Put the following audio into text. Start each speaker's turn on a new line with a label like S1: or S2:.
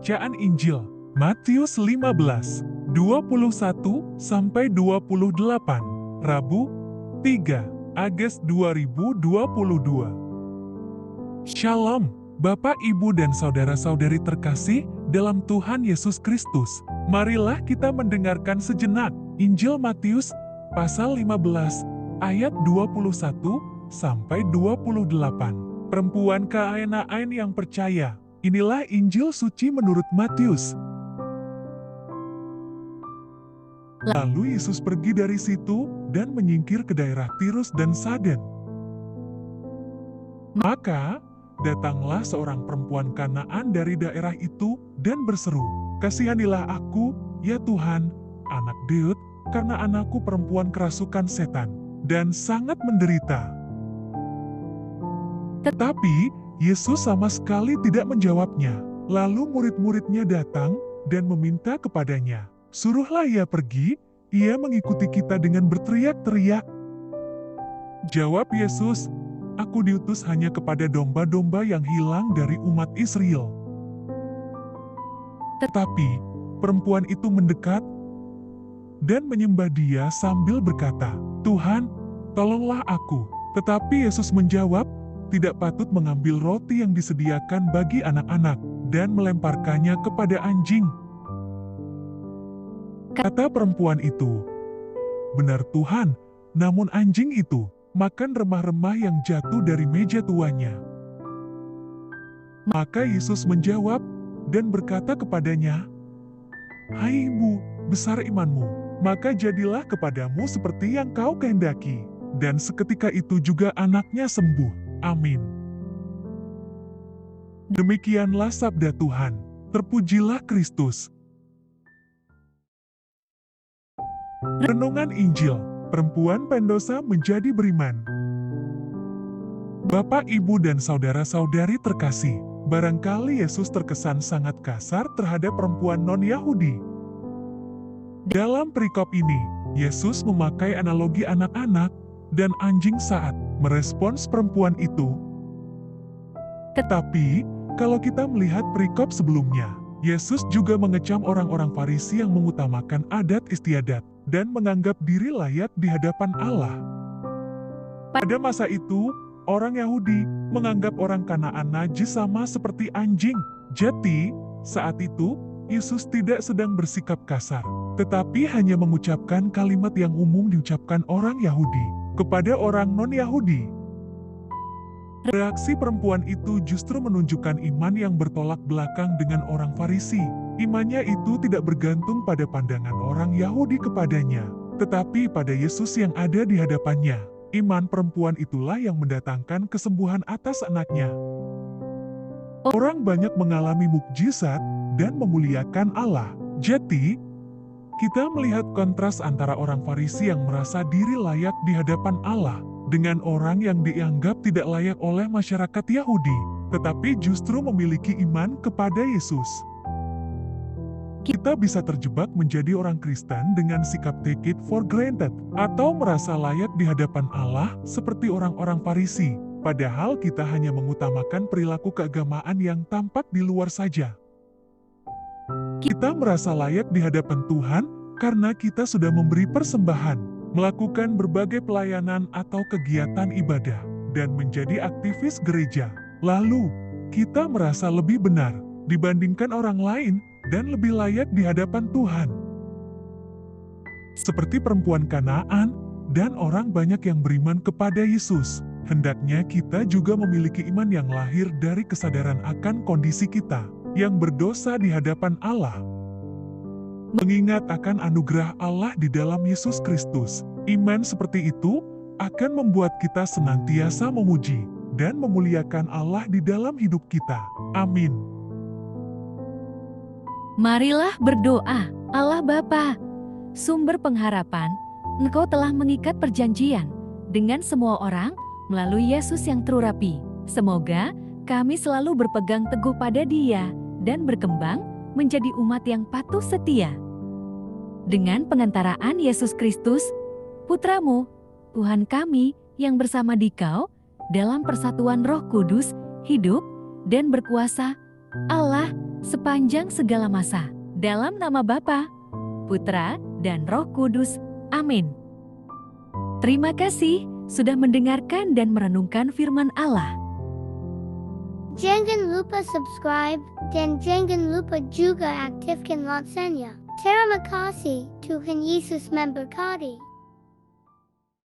S1: Bacaan Injil, Matius 15, 21-28, Rabu, 3 Agustus 2022. Shalom, Bapak, Ibu, dan saudara-saudari terkasih dalam Tuhan Yesus Kristus. Marilah kita mendengarkan sejenak Injil Matius pasal 15 ayat 21-28. Perempuan Kanaan yang percaya. Inilah Injil suci menurut Matius. Lalu Yesus pergi dari situ dan menyingkir ke daerah Tirus dan Sidon. Maka datanglah seorang perempuan Kanaan dari daerah itu dan berseru, "Kasihanilah aku, ya Tuhan, anak Daud, karena anakku perempuan kerasukan setan dan sangat menderita." Tetapi Yesus sama sekali tidak menjawabnya. Lalu murid-muridnya datang dan meminta kepadanya, "Suruhlah ia pergi, ia mengikuti kita," dengan berteriak-teriak. Jawab Yesus, "Aku diutus hanya kepada domba-domba yang hilang dari umat Israel." Tetapi perempuan itu mendekat dan menyembah Dia sambil berkata, "Tuhan, tolonglah aku." Tetapi Yesus menjawab, "Tidak patut mengambil roti yang disediakan bagi anak-anak dan melemparkannya kepada anjing." Kata perempuan itu, "Benar Tuhan, namun anjing itu makan remah-remah yang jatuh dari meja tuannya." Maka Yesus menjawab dan berkata kepadanya, "Hai ibu, besar imanmu, maka jadilah kepadamu seperti yang kau kehendaki." Dan seketika itu juga anaknya sembuh. Amin. Demikianlah sabda Tuhan. Terpujilah Kristus. Renungan Injil. Perempuan pendosa menjadi beriman. Bapak, Ibu, dan saudara-saudari terkasih, barangkali Yesus terkesan sangat kasar terhadap perempuan non-Yahudi. Dalam perikop ini, Yesus memakai analogi anak-anak dan anjing saat merespons perempuan itu. Tetapi, kalau kita melihat perikop sebelumnya, Yesus juga mengecam orang-orang Farisi yang mengutamakan adat istiadat dan menganggap diri layak di hadapan Allah. Pada masa itu, orang Yahudi menganggap orang Kanaan najis sama seperti anjing. Jadi, saat itu, Yesus tidak sedang bersikap kasar, tetapi hanya mengucapkan kalimat yang umum diucapkan orang Yahudi kepada orang non-Yahudi. Reaksi perempuan itu justru menunjukkan iman yang bertolak belakang dengan orang Farisi. Imannya itu tidak bergantung pada pandangan orang Yahudi kepadanya, tetapi pada Yesus yang ada di hadapannya. Iman perempuan itulah yang mendatangkan kesembuhan atas anaknya. Orang banyak mengalami mukjizat dan memuliakan Allah. Jadi, kita melihat kontras antara orang Farisi yang merasa diri layak di hadapan Allah dengan orang yang dianggap tidak layak oleh masyarakat Yahudi, tetapi justru memiliki iman kepada Yesus. Kita bisa terjebak menjadi orang Kristen dengan sikap take it for granted, atau merasa layak di hadapan Allah seperti orang-orang Farisi, padahal kita hanya mengutamakan perilaku keagamaan yang tampak di luar saja. Kita merasa layak di hadapan Tuhan karena kita sudah memberi persembahan, melakukan berbagai pelayanan atau kegiatan ibadah, dan menjadi aktivis gereja. Lalu, kita merasa lebih benar dibandingkan orang lain dan lebih layak di hadapan Tuhan. Seperti perempuan Kanaan dan orang banyak yang beriman kepada Yesus, hendaknya kita juga memiliki iman yang lahir dari kesadaran akan kondisi kita yang berdosa di hadapan Allah. Mengingat akan anugerah Allah di dalam Yesus Kristus, iman seperti itu akan membuat kita senantiasa memuji dan memuliakan Allah di dalam hidup kita. Amin.
S2: Marilah berdoa. Allah Bapa, sumber pengharapan, Engkau telah mengikat perjanjian dengan semua orang melalui Yesus yang terurapi. Semoga kami selalu berpegang teguh pada Dia dan berkembang menjadi umat yang patuh setia. Dengan pengantaraan Yesus Kristus, Putra-Mu, Tuhan kami yang bersama Dikau dalam persatuan Roh Kudus, hidup dan berkuasa Allah sepanjang segala masa. Dalam nama Bapa, Putra, dan Roh Kudus. Amin. Terima kasih sudah mendengarkan dan merenungkan firman Allah.
S3: Jangan lupa subscribe dan jangan lupa juga aktifkan loncengnya. Terima kasih, Tuhan Yesus memberkati.